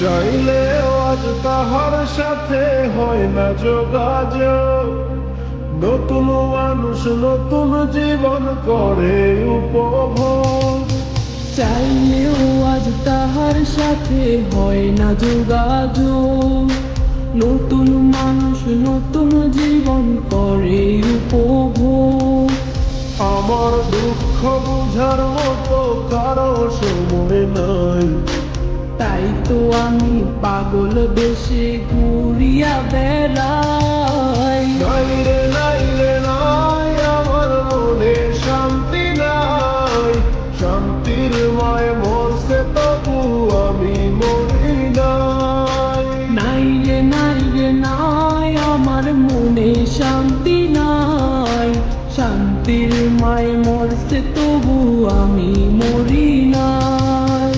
চাইলেও আজ তাহার সাথে হয় না যোগাযোগ। নতুন মানুষ নতুন জীবন করে উপভোগ। চাইলেও আজ তাহার সাথে হয় না যোগাযোগ। নতুন মানুষ নতুন জীবন করে উপভোগ। আমার দুঃখ বুঝার মতো কারো সময় নাই, তাই তো আমি পাগল বেশে ঘুরিয়া বেড়াই। নাই রে নাই রে নাই, আমার মনে শান্তি নাই। শান্তির মায় মরছে তবু আমি মরি নাই। নাই রে নাই রে নাই, আমার মনে শান্তি নাই। শান্তির মায় মরছে তবু আমি মরি নাই।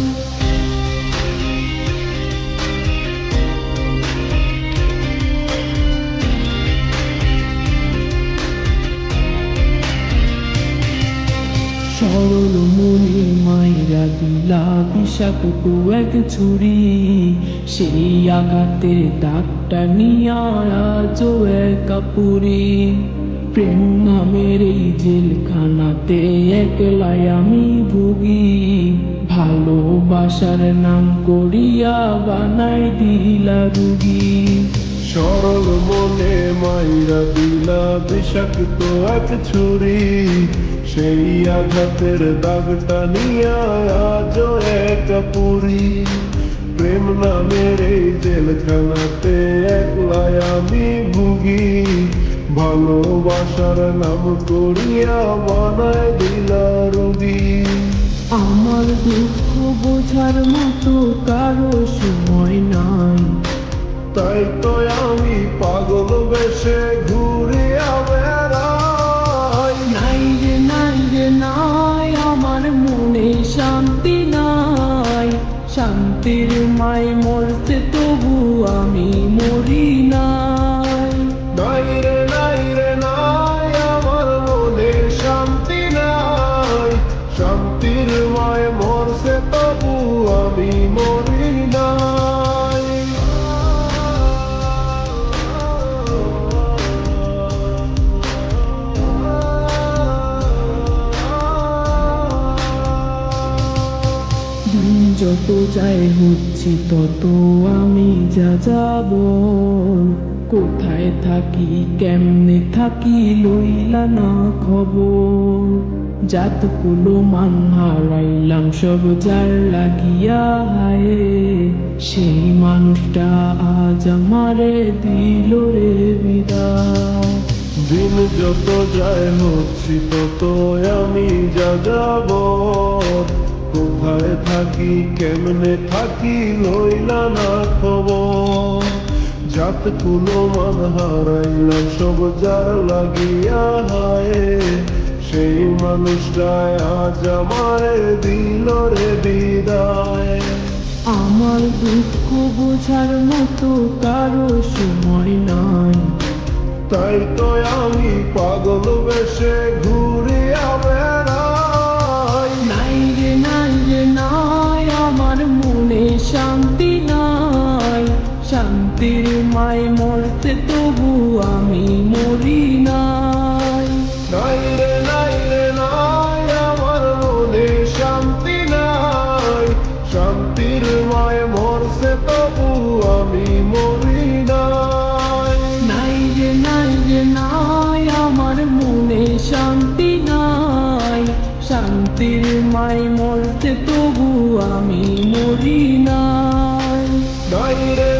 সরল মনে মাইরা দিলা বিষাক্ত এক ছুরি। সেই আঘাতের দাগটা নিয়া আজও একা পুরি। প্রেম নামের এই জেলখানাতে একলাই আমি ভুগি। ভালোবাসার নাম করিয়া বানাই দিলা রুগী। সরল মনে মাইরা দিলা বিষাক্ত এক ছুরি। সেই আঘাতের দাগটা নিয়া আজও একা পুরি। প্রেম নামের এই জেলখানাতে একলাই আমি ভুগি। ভালোবাসার নাম করিয়া বানায় দিলা রোগী। আমার দুঃখ বোঝার মতো কারো সময় নাই, তাই তো আমি পাগল বেশে ঘুরিয়া বেড়াই। নাই রে নাই রে নাই, আমার মনে শান্তি নাই। শান্তির মায় মরতে তবু আমি মরি নাই। নাই রে নাই রে নাই, আমার মনে শান্তি নাই। শান্তির মায় মরছে তবু আমি মরি নাই। দিন যত যায় হচ্ছি তত আমি যা যাব। কোথায় থাকি কেমনে থাকি লইলা না খবর। যাতগুলো মান হারাইলাম সব যার লাগিয়া হায়। সেই মানুষটা আজ আমারে দিল রে বিদায়। দিন যত যায় হচ্ছি তত আমি যা যাব। কোথায় থাকি কেমনে থাকি লইলা না খবর। যাত কোনো মান হারাইলাম সব যার লাগিয়া হায়। সেই মানুষটায় আজ আমারে দিল রে বিদায়। আমার দুঃখ বোঝার মতো কারো সময় নাই, তাই তো আমি পাগল বেশে ঘুরিয়া বেড়াই। নাই রে নাই রে নাই, আমার মনে শান্তি নাই। শান্তির মায় মরতে তবু আমি মরি নাই। নাই রে নাই রে নাই, আমার মনে শান্তি নাই। শান্তির মায় মরছে তবু আমি মরি নাই। নাই রে নাই রে নাই, আমার মনে শান্তি নাই। শান্তির মায় মরতে তবু আমি মরি নাই। নাই রে